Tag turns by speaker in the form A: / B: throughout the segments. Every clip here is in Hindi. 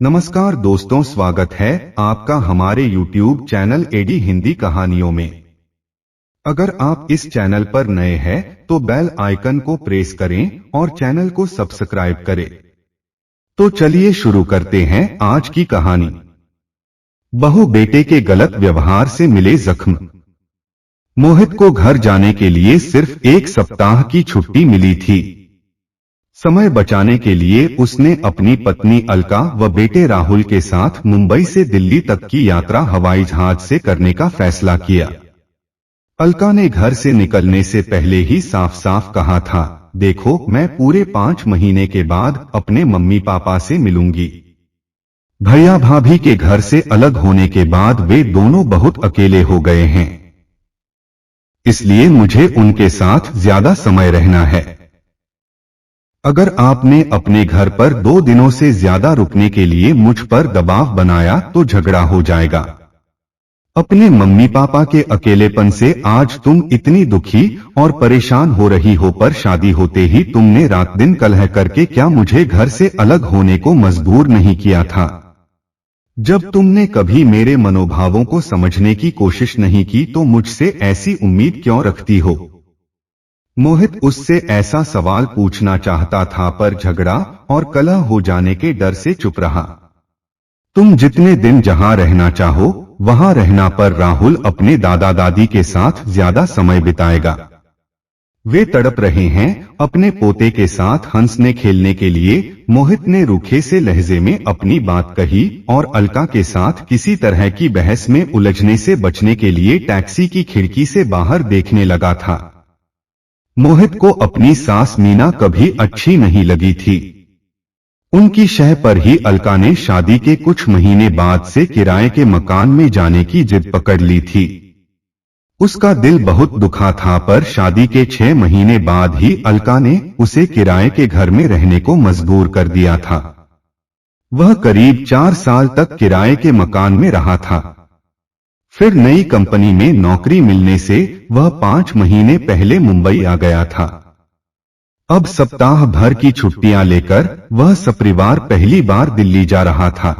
A: नमस्कार दोस्तों, स्वागत है आपका हमारे YouTube चैनल एडी हिंदी कहानियों में। अगर आप इस चैनल पर नए हैं तो बेल आइकन को प्रेस करें और चैनल को सब्सक्राइब करें। तो चलिए शुरू करते हैं आज की कहानी। बहू बेटे के गलत व्यवहार से मिले जख्म। मोहित को घर जाने के लिए सिर्फ एक सप्ताह की छुट्टी मिली थी। समय बचाने के लिए उसने अपनी पत्नी अलका व बेटे राहुल के साथ मुंबई से दिल्ली तक की यात्रा हवाई जहाज से करने का फैसला किया। अलका ने घर से निकलने से पहले ही साफ साफ कहा था, देखो मैं पूरे 5 महीने के बाद अपने मम्मी पापा से मिलूंगी। भैया भाभी के घर से अलग होने के बाद वे दोनों बहुत अकेले हो गए हैं, इसलिए मुझे उनके साथ ज्यादा समय रहना है। अगर आपने अपने घर पर 2 दिनों से ज्यादा रुकने के लिए मुझ पर दबाव बनाया तो झगड़ा हो जाएगा। अपने मम्मी पापा के अकेलेपन से आज तुम इतनी दुखी और परेशान हो रही हो, पर शादी होते ही तुमने रात दिन कलह करके क्या मुझे घर से अलग होने को मजबूर नहीं किया था? जब तुमने कभी मेरे मनोभावों को समझने की कोशिश नहीं की तो मुझसे ऐसी उम्मीद क्यों रखती हो? मोहित उससे ऐसा सवाल पूछना चाहता था, पर झगड़ा और कलह हो जाने के डर से चुप रहा। तुम जितने दिन जहां रहना चाहो वहां रहना, पर राहुल अपने दादा दादी के साथ ज्यादा समय बिताएगा। वे तड़प रहे हैं अपने पोते के साथ हंसने खेलने के लिए। मोहित ने रूखे से लहजे में अपनी बात कही और अलका के साथ किसी तरह की बहस में उलझने से बचने के लिए टैक्सी की खिड़की से बाहर देखने लगा था। मोहित को अपनी सास मीना कभी अच्छी नहीं लगी थी। उनकी शह पर ही अलका ने शादी के कुछ महीने बाद से किराए के मकान में जाने की जिद पकड़ ली थी। उसका दिल बहुत दुखा था, पर शादी के 6 महीने बाद ही अलका ने उसे किराए के घर में रहने को मजबूर कर दिया था। वह करीब 4 साल तक किराए के मकान में रहा था। फिर नई कंपनी में नौकरी मिलने से वह 5 महीने पहले मुंबई आ गया था। अब सप्ताह भर की छुट्टियां लेकर वह सपरिवार पहली बार दिल्ली जा रहा था।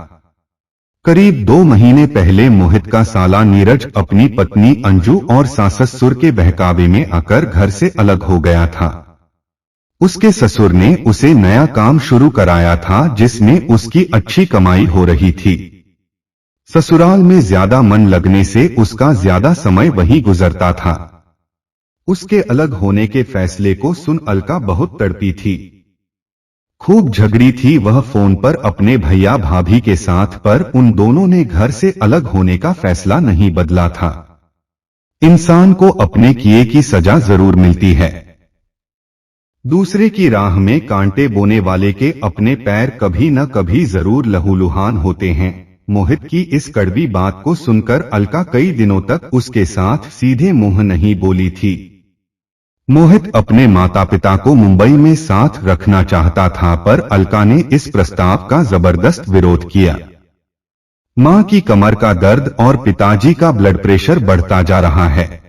A: करीब 2 महीने पहले मोहित का साला नीरज अपनी पत्नी अंजू और सास ससुर के बहकावे में आकर घर से अलग हो गया था। उसके ससुर ने उसे नया काम शुरू कराया था जिसमें उसकी अच्छी कमाई हो रही थी। ससुराल में ज्यादा मन लगने से उसका ज्यादा समय वहीं गुजरता था। उसके अलग होने के फैसले को सुन अलका बहुत तड़पी थी। खूब झगड़ी थी वह फोन पर अपने भैया भाभी के साथ, पर उन दोनों ने घर से अलग होने का फैसला नहीं बदला था। इंसान को अपने किए की सजा जरूर मिलती है। दूसरे की राह में कांटे बोने वाले के अपने पैर कभी न कभी जरूर लहूलुहान होते हैं। मोहित की इस कड़वी बात को सुनकर अलका कई दिनों तक उसके साथ सीधे मुंह नहीं बोली थी। मोहित अपने माता पिता को मुंबई में साथ रखना चाहता था, पर अलका ने इस प्रस्ताव का जबरदस्त विरोध किया। मां की कमर का दर्द और पिताजी का ब्लड प्रेशर बढ़ता जा रहा है।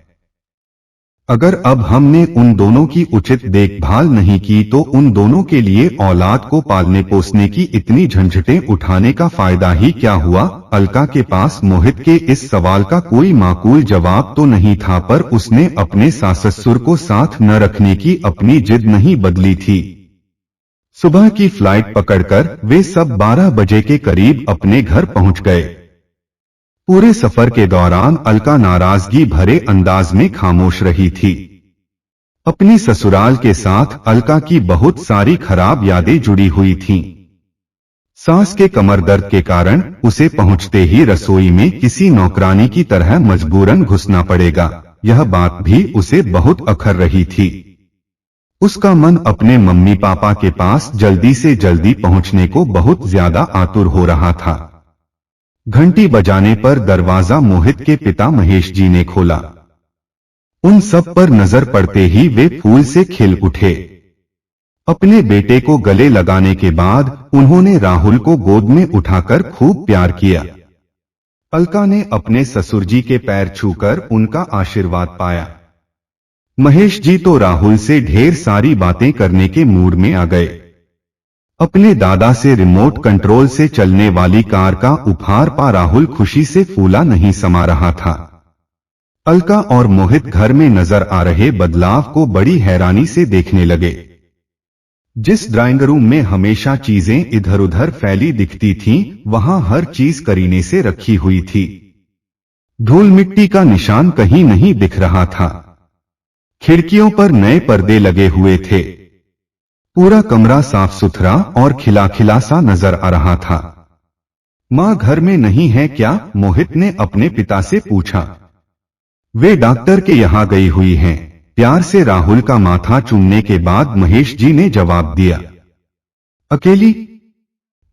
A: अगर अब हमने उन दोनों की उचित देखभाल नहीं की तो उन दोनों के लिए औलाद को पालने पोसने की इतनी झंझटें उठाने का फायदा ही क्या हुआ? अलका के पास मोहित के इस सवाल का कोई माकूल जवाब तो नहीं था, पर उसने अपने सास ससुर को साथ न रखने की अपनी जिद नहीं बदली थी। सुबह की फ्लाइट पकड़कर वे सब 12 बजे के करीब अपने घर पहुंच गए। पूरे सफर के दौरान अलका नाराजगी भरे अंदाज में खामोश रही थी। अपनी ससुराल के साथ अलका की बहुत सारी खराब यादें जुड़ी हुई थीं। सास के कमर दर्द के कारण उसे पहुंचते ही रसोई में किसी नौकरानी की तरह मजबूरन घुसना पड़ेगा, यह बात भी उसे बहुत अखर रही थी। उसका मन अपने मम्मी पापा के पास जल्दी से जल्दी पहुंचने को बहुत ज्यादा आतुर हो रहा था। घंटी बजाने पर दरवाजा मोहित के पिता महेश जी ने खोला। उन सब पर नजर पड़ते ही वे फूल से खिल उठे। अपने बेटे को गले लगाने के बाद उन्होंने राहुल को गोद में उठाकर खूब प्यार किया। अलका ने अपने ससुर जी के पैर छूकर उनका आशीर्वाद पाया। महेश जी तो राहुल से ढेर सारी बातें करने के मूड में आ गए। अपने दादा से रिमोट कंट्रोल से चलने वाली कार का उपहार पा राहुल खुशी से फूला नहीं समा रहा था। अलका और मोहित घर में नजर आ रहे बदलाव को बड़ी हैरानी से देखने लगे। जिस ड्राइंग रूम में हमेशा चीजें इधर उधर फैली दिखती थीं, वहां हर चीज करीने से रखी हुई थी। धूल मिट्टी का निशान कहीं नहीं दिख रहा था। खिड़कियों पर नए पर्दे लगे हुए थे। पूरा कमरा साफ सुथरा और खिला खिला सा नजर आ रहा था। मां घर में नहीं है क्या? मोहित ने अपने पिता से पूछा। वे डॉक्टर के यहाँ गई हुई हैं, प्यार से राहुल का माथा चूमने के बाद महेश जी ने जवाब दिया। अकेली?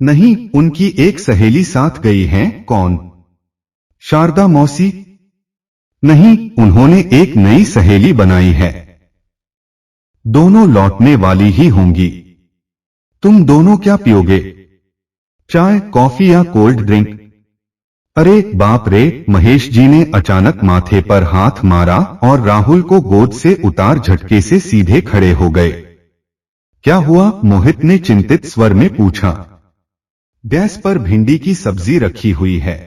A: नहीं, उनकी एक सहेली साथ गई है। कौन? शारदा मौसी? नहीं, उन्होंने एक नई सहेली बनाई है। दोनों लौटने वाली ही होंगी। तुम दोनों क्या पियोगे? चाय, कॉफी या कोल्ड ड्रिंक? अरे बाप रे! महेश जी ने अचानक माथे पर हाथ मारा और राहुल को गोद से उतार झटके से सीधे खड़े हो गए। क्या हुआ? मोहित ने चिंतित स्वर में पूछा। गैस पर भिंडी की सब्जी रखी हुई है।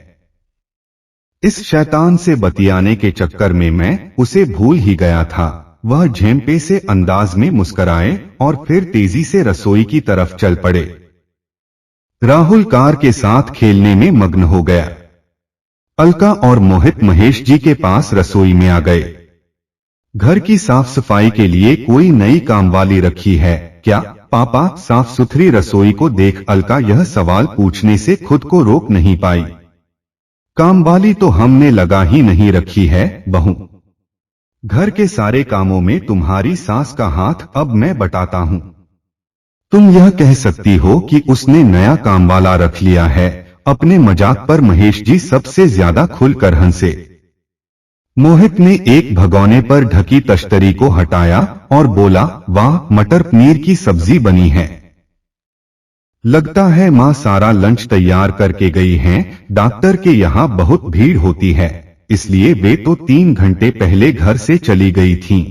A: इस शैतान से बतियाने के चक्कर में मैं उसे भूल ही गया था। वह झेंपे से अंदाज में मुस्कुराए और फिर तेजी से रसोई की तरफ चल पड़े। राहुल कार के साथ खेलने में मग्न हो गया। अलका और मोहित महेश जी के पास रसोई में आ गए। घर की साफ सफाई के लिए कोई नई कामवाली रखी है क्या पापा? साफ सुथरी रसोई को देख अलका यह सवाल पूछने से खुद को रोक नहीं पाई। कामवाली तो हमने लगा ही नहीं रखी है बहू। घर के सारे कामों में तुम्हारी सास का हाथ अब मैं बटाता हूं। तुम यह कह सकती हो कि उसने नया कामवाला रख लिया है। अपने मजाक पर महेश जी सबसे ज्यादा खुलकर हंसे। मोहित ने एक भगोने पर ढकी तश्तरी को हटाया और बोला, वाह, मटर पनीर की सब्जी बनी है। लगता है मां सारा लंच तैयार करके गई हैं। डॉक्टर के यहाँ बहुत भीड़ होती है, इसलिए वे तो 3 घंटे पहले घर से चली गई थीं।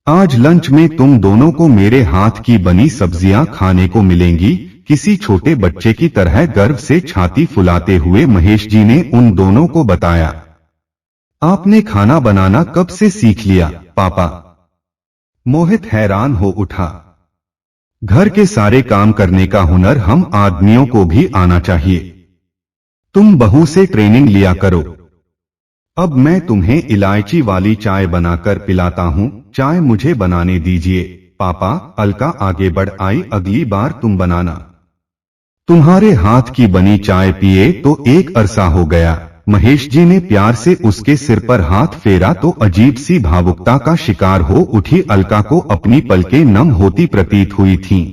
A: आज लंच में तुम दोनों को मेरे हाथ की बनी सब्जियां खाने को मिलेंगी। किसी छोटे बच्चे की तरह गर्व से छाती फुलाते हुए महेश जी ने उन दोनों को बताया। आपने खाना बनाना कब से सीख लिया पापा? मोहित हैरान हो उठा। घर के सारे काम करने का हुनर हम आदमियों को भी आना चाहिए। तुम बहू से ट्रेनिंग लिया करो। अब मैं तुम्हें इलायची वाली चाय बनाकर पिलाता हूँ। चाय मुझे बनाने दीजिए पापा। अलका आगे बढ़ आई। अगली बार तुम बनाना। तुम्हारे हाथ की बनी चाय पिए तो एक अरसा हो गया। महेश जी ने प्यार से उसके सिर पर हाथ फेरा तो अजीब सी भावुकता का शिकार हो उठी अलका को अपनी पलकें नम होती प्रतीत हुई थीं।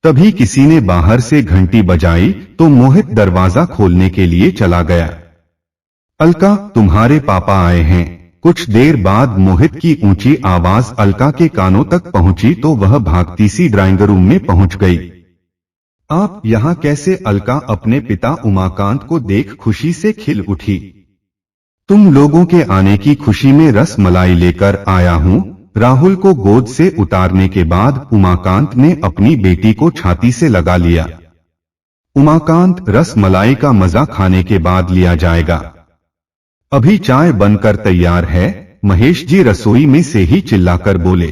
A: तभी किसी ने बाहर से घंटी बजाई तो मोहित दरवाजा खोलने के लिए चला गया। अलका, तुम्हारे पापा आए हैं। कुछ देर बाद मोहित की ऊंची आवाज अलका के कानों तक पहुंची तो वह भागती सी ड्राइंग रूम में पहुंच गई। आप यहाँ कैसे? अलका अपने पिता उमाकांत को देख खुशी से खिल उठी। तुम लोगों के आने की खुशी में रस मलाई लेकर आया हूँ। राहुल को गोद से उतारने के बाद उमाकांत ने अपनी बेटी को छाती से लगा लिया। उमाकांत, रस मलाई का मजा खाने के बाद लिया जाएगा। अभी चाय बनकर तैयार है। महेश जी रसोई में से ही चिल्लाकर बोले।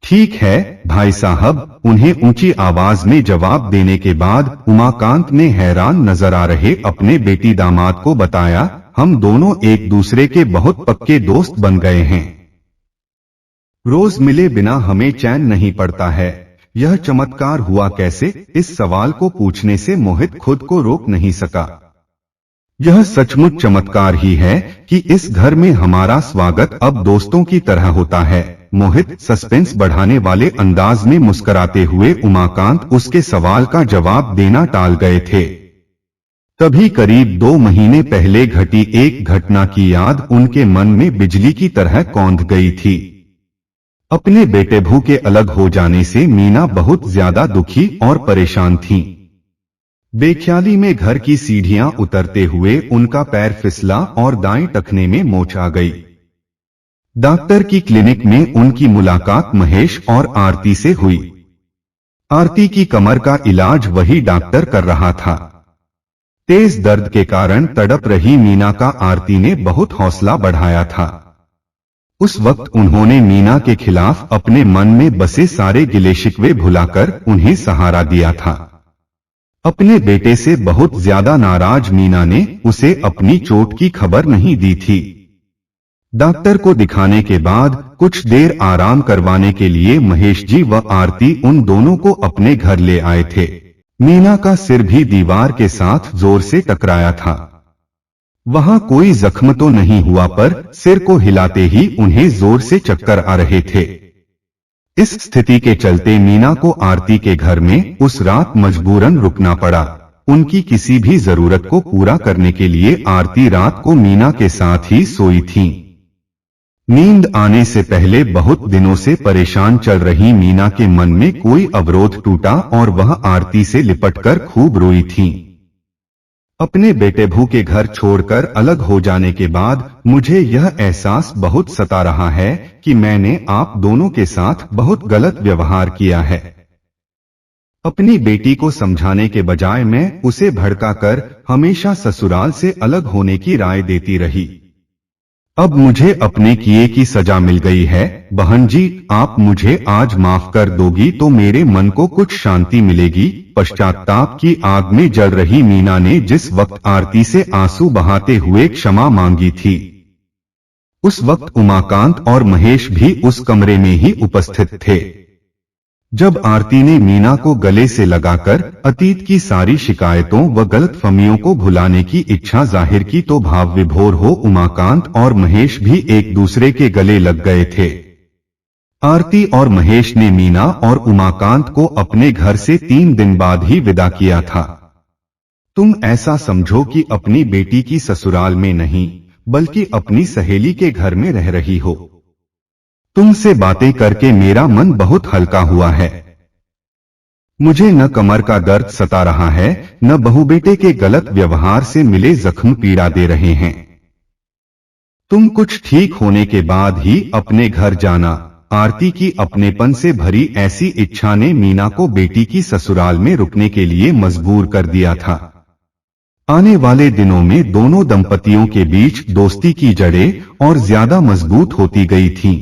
A: ठीक है भाई साहब। उन्हें ऊंची आवाज में जवाब देने के बाद उमाकांत ने हैरान नजर आ रहे अपने बेटी दामाद को बताया, हम दोनों एक दूसरे के बहुत पक्के दोस्त बन गए हैं। रोज मिले बिना हमें चैन नहीं पड़ता है। यह चमत्कार हुआ कैसे? इस सवाल को पूछने से मोहित खुद को रोक नहीं सका। यह सचमुच चमत्कार ही है कि इस घर में हमारा स्वागत अब दोस्तों की तरह होता है। मोहित सस्पेंस बढ़ाने वाले अंदाज में मुस्कुराते हुए उमाकांत उसके सवाल का जवाब देना टाल गए थे। तभी करीब 2 महीने पहले घटी एक घटना की याद उनके मन में बिजली की तरह कौंध गई थी। अपने बेटे भू के अलग हो जाने से मीना बहुत ज्यादा दुखी और परेशान थीं। बेख्याली में घर की सीढ़ियां उतरते हुए उनका पैर फिसला और दाएं टखने में मोच आ गई। डॉक्टर की क्लिनिक में उनकी मुलाकात महेश और आरती से हुई। आरती की कमर का इलाज वही डॉक्टर कर रहा था। तेज दर्द के कारण तड़प रही मीना का आरती ने बहुत हौसला बढ़ाया था। उस वक्त उन्होंने मीना के खिलाफ अपने मन में बसे सारे गिले शिकवे भुलाकर उन्हें सहारा दिया था। अपने बेटे से बहुत ज्यादा नाराज मीना ने उसे अपनी चोट की खबर नहीं दी थी। डॉक्टर को दिखाने के बाद कुछ देर आराम करवाने के लिए महेश जी व आरती उन दोनों को अपने घर ले आए थे। मीना का सिर भी दीवार के साथ जोर से टकराया था। वहां कोई जख्म तो नहीं हुआ, पर सिर को हिलाते ही उन्हें जोर से चक्कर आ रहे थे। इस स्थिति के चलते मीना को आरती के घर में उस रात मजबूरन रुकना पड़ा। उनकी किसी भी जरूरत को पूरा करने के लिए आरती रात को मीना के साथ ही सोई थी। नींद आने से पहले बहुत दिनों से परेशान चल रही मीना के मन में कोई अवरोध टूटा और वह आरती से लिपटकर खूब रोई थी। अपने बेटे भू के घर छोड़कर अलग हो जाने के बाद मुझे यह एहसास बहुत सता रहा है कि मैंने आप दोनों के साथ बहुत गलत व्यवहार किया है। अपनी बेटी को समझाने के बजाय मैं उसे भड़काकर हमेशा ससुराल से अलग होने की राय देती रही। अब मुझे अपने किए की सजा मिल गई है। बहन जी, आप मुझे आज माफ कर दोगी तो मेरे मन को कुछ शांति मिलेगी। पश्चाताप की आग में जल रही मीना ने जिस वक्त आरती से आंसू बहाते हुए क्षमा मांगी थी, उस वक्त उमाकांत और महेश भी उस कमरे में ही उपस्थित थे। जब आरती ने मीना को गले से लगाकर अतीत की सारी शिकायतों व गलतफहमियों को भुलाने की इच्छा जाहिर की तो भाव विभोर हो उमाकांत और महेश भी एक दूसरे के गले लग गए थे। आरती और महेश ने मीना और उमाकांत को अपने घर से 3 दिन बाद ही विदा किया था। तुम ऐसा समझो कि अपनी बेटी की ससुराल में नहीं बल्कि अपनी सहेली के घर में रह रही हो। तुमसे बातें करके मेरा मन बहुत हल्का हुआ है। मुझे न कमर का दर्द सता रहा है, न बहू बेटे के गलत व्यवहार से मिले जख्म पीड़ा दे रहे हैं। तुम कुछ ठीक होने के बाद ही अपने घर जाना। आरती की अपनेपन से भरी ऐसी इच्छा ने मीना को बेटी की ससुराल में रुकने के लिए मजबूर कर दिया था। आने वाले दिनों में दोनों दंपतियों के बीच दोस्ती की जड़ें और ज्यादा मजबूत होती गई थीं।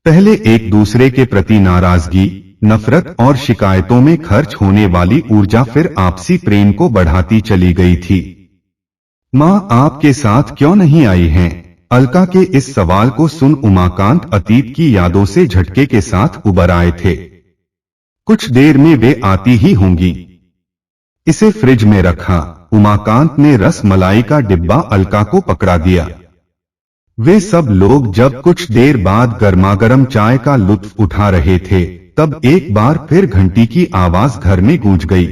A: पहले एक दूसरे के प्रति नाराजगी, नफरत और शिकायतों में खर्च होने वाली ऊर्जा फिर आपसी प्रेम को बढ़ाती चली गई थी। माँ आपके साथ क्यों नहीं आई हैं? अलका के इस सवाल को सुन उमाकांत अतीत की यादों से झटके के साथ उबर आए थे। कुछ देर में वे आती ही होंगी। इसे फ्रिज में रखा। उमाकांत ने रस मलाई का डिब्बा अलका को पकड़ा दिया। वे सब लोग जब कुछ देर बाद गर्मागर्म चाय का लुत्फ उठा रहे थे, तब एक बार फिर घंटी की आवाज घर में गूंज गई।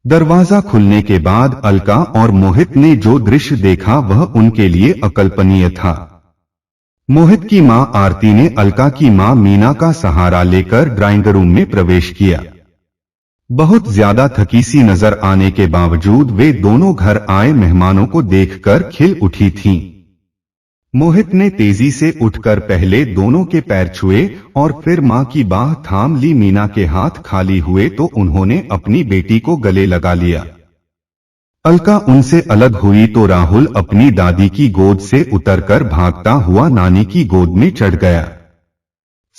A: दरवाजा खुलने के बाद अलका और मोहित ने जो दृश्य देखा वह उनके लिए अकल्पनीय था। मोहित की मां आरती ने अलका की मां मीना का सहारा लेकर ड्राइंग रूम में प्रवेश किया। बहुत ज्यादा थकी सी नजर आने के बावजूद वे दोनों घर आए मेहमानों को देखकर खिल उठी थीं। मोहित ने तेजी से उठकर पहले दोनों के पैर छुए और फिर मां की बाह थाम ली। मीना के हाथ खाली हुए तो उन्होंने अपनी बेटी को गले लगा लिया। अलका उनसे अलग हुई तो राहुल अपनी दादी की गोद से उतरकर भागता हुआ नानी की गोद में चढ़ गया।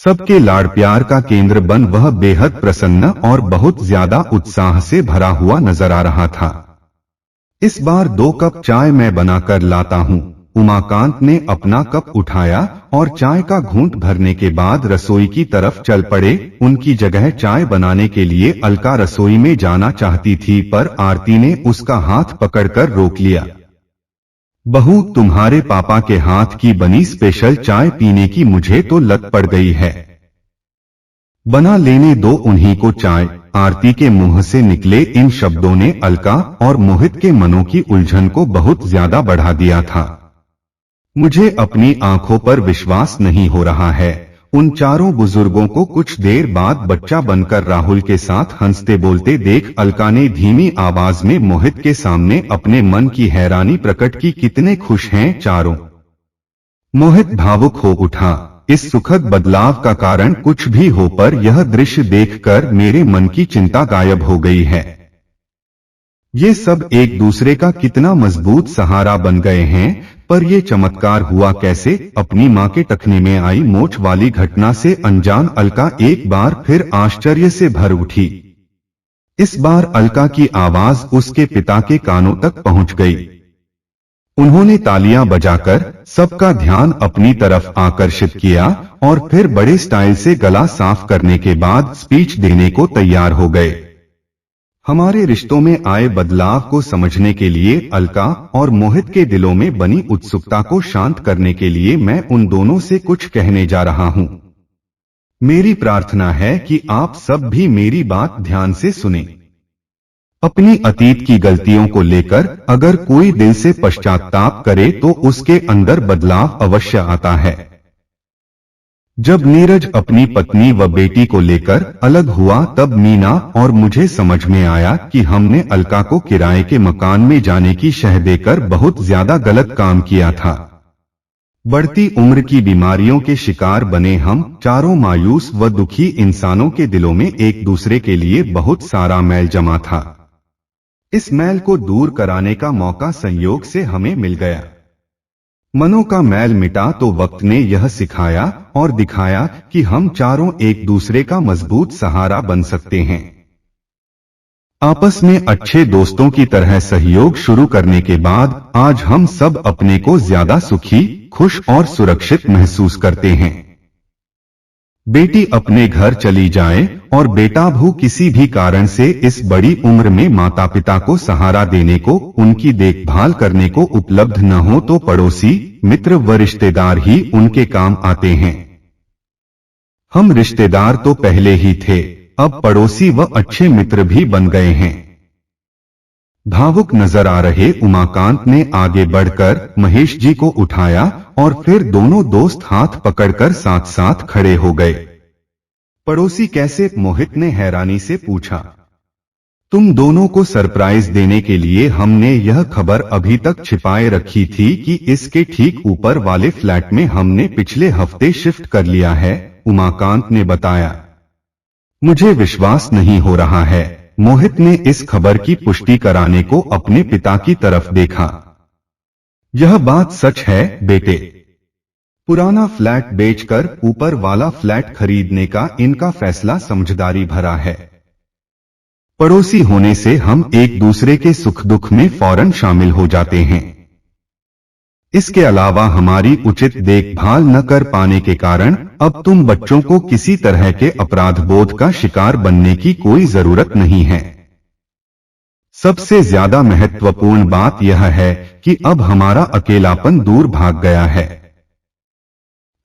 A: सबके लाड़ प्यार का केंद्र बन वह बेहद प्रसन्न और बहुत ज्यादा उत्साह से भरा हुआ नजर आ रहा था। इस बार 2 कप चाय मैं बनाकर लाता हूँ। उमाकांत ने अपना कप उठाया और चाय का घूंट भरने के बाद रसोई की तरफ चल पड़े। उनकी जगह चाय बनाने के लिए अलका रसोई में जाना चाहती थी, पर आरती ने उसका हाथ पकड़कर रोक लिया। बहू, तुम्हारे पापा के हाथ की बनी स्पेशल चाय पीने की मुझे तो लत पड़ गई है। बना लेने दो उन्हीं को चाय। आरती के मुंह से निकले इन शब्दों ने अलका और मोहित के मनों की उलझन को बहुत ज्यादा बढ़ा दिया था। मुझे अपनी आंखों पर विश्वास नहीं हो रहा है। उन चारों बुजुर्गों को कुछ देर बाद बच्चा बनकर राहुल के साथ हंसते बोलते देख अलका ने धीमी आवाज में मोहित के सामने अपने मन की हैरानी प्रकट की। कितने खुश हैं चारों। मोहित भावुक हो उठा। इस सुखद बदलाव का कारण कुछ भी हो, पर यह दृश्य देखकर मेरे मन की चिंता गायब हो गई है। ये सब एक दूसरे का कितना मजबूत सहारा बन गए हैं, पर ये चमत्कार हुआ कैसे? अपनी मां के टखने में आई मोच वाली घटना से अनजान अलका एक बार फिर आश्चर्य से भर उठी। इस बार अलका की आवाज उसके पिता के कानों तक पहुंच गई। उन्होंने तालियां बजाकर सबका ध्यान अपनी तरफ आकर्षित किया और फिर बड़े स्टाइल से गला साफ करने के बाद स्पीच देने को तैयार हो गए। हमारे रिश्तों में आए बदलाव को समझने के लिए, अलका और मोहित के दिलों में बनी उत्सुकता को शांत करने के लिए मैं उन दोनों से कुछ कहने जा रहा हूं। मेरी प्रार्थना है कि आप सब भी मेरी बात ध्यान से सुनें। अपनी अतीत की गलतियों को लेकर अगर कोई दिल से पश्चाताप करे तो उसके अंदर बदलाव अवश्य आता है। जब नीरज अपनी पत्नी व बेटी को लेकर अलग हुआ, तब मीना और मुझे समझ में आया कि हमने अलका को किराए के मकान में जाने की शह देकर बहुत ज्यादा गलत काम किया था। बढ़ती उम्र की बीमारियों के शिकार बने हम चारों मायूस व दुखी इंसानों के दिलों में एक दूसरे के लिए बहुत सारा मैल जमा था। इस मैल को दूर कराने का मौका संयोग से हमें मिल गया। मनों का मैल मिटा तो वक्त ने यह सिखाया और दिखाया कि हम चारों एक दूसरे का मजबूत सहारा बन सकते हैं। आपस में अच्छे दोस्तों की तरह सहयोग शुरू करने के बाद आज हम सब अपने को ज्यादा सुखी, खुश और सुरक्षित महसूस करते हैं। बेटी अपने घर चली जाए और बेटा भू किसी भी कारण से इस बड़ी उम्र में माता पिता को सहारा देने को, उनकी देखभाल करने को उपलब्ध न हो तो पड़ोसी, मित्र व रिश्तेदार ही उनके काम आते हैं। हम रिश्तेदार तो पहले ही थे, अब पड़ोसी व अच्छे मित्र भी बन गए हैं। भावुक नजर आ रहे उमाकांत ने आगे बढ़कर महेश जी को उठाया और फिर दोनों दोस्त हाथ पकड़कर साथ साथ खड़े हो गए। पड़ोसी कैसे? मोहित ने हैरानी से पूछा। तुम दोनों को सरप्राइज देने के लिए हमने यह खबर अभी तक छिपाए रखी थी कि इसके ठीक ऊपर वाले फ्लैट में हमने पिछले हफ्ते शिफ्ट कर लिया है, उमाकांत ने बताया। मुझे विश्वास नहीं हो रहा है। मोहित ने इस खबर की पुष्टि कराने को अपने पिता की तरफ देखा। यह बात सच है बेटे। पुराना फ्लैट बेचकर ऊपर वाला फ्लैट खरीदने का इनका फैसला समझदारी भरा है। पड़ोसी होने से हम एक दूसरे के सुख दुख में फौरन शामिल हो जाते हैं। इसके अलावा हमारी उचित देखभाल न कर पाने के कारण अब तुम बच्चों को किसी तरह के अपराध बोध का शिकार बनने की कोई जरूरत नहीं है। सबसे ज्यादा महत्वपूर्ण बात यह है कि अब हमारा अकेलापन दूर भाग गया है।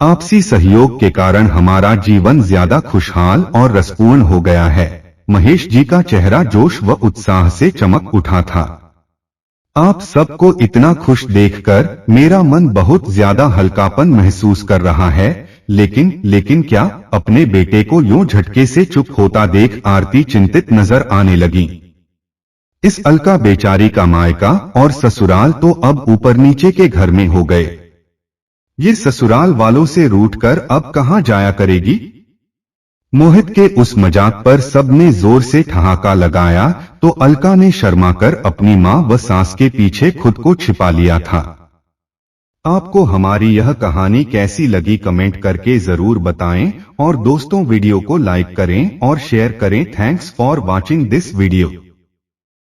A: आपसी सहयोग के कारण हमारा जीवन ज्यादा खुशहाल और रसपूर्ण हो गया है। महेश जी का चेहरा जोश व उत्साह से चमक उठा था। आप सबको इतना खुश देखकर मेरा मन बहुत ज्यादा हल्कापन महसूस कर रहा है। लेकिन क्या? अपने बेटे को यूं झटके से चुप होता देख आरती चिंतित नजर आने लगी। इस अलका बेचारी का मायका और ससुराल तो अब ऊपर नीचे के घर में हो गए। ये ससुराल वालों से रूठकर अब कहां जाया करेगी? मोहित के उस मजाक पर सबने जोर से ठहाका लगाया तो अलका ने शर्माकर अपनी मां व सास के पीछे खुद को छिपा लिया था। आपको हमारी यह कहानी कैसी लगी कमेंट करके जरूर बताएं और दोस्तों वीडियो को लाइक करें और शेयर करें। Thanks for watching this video.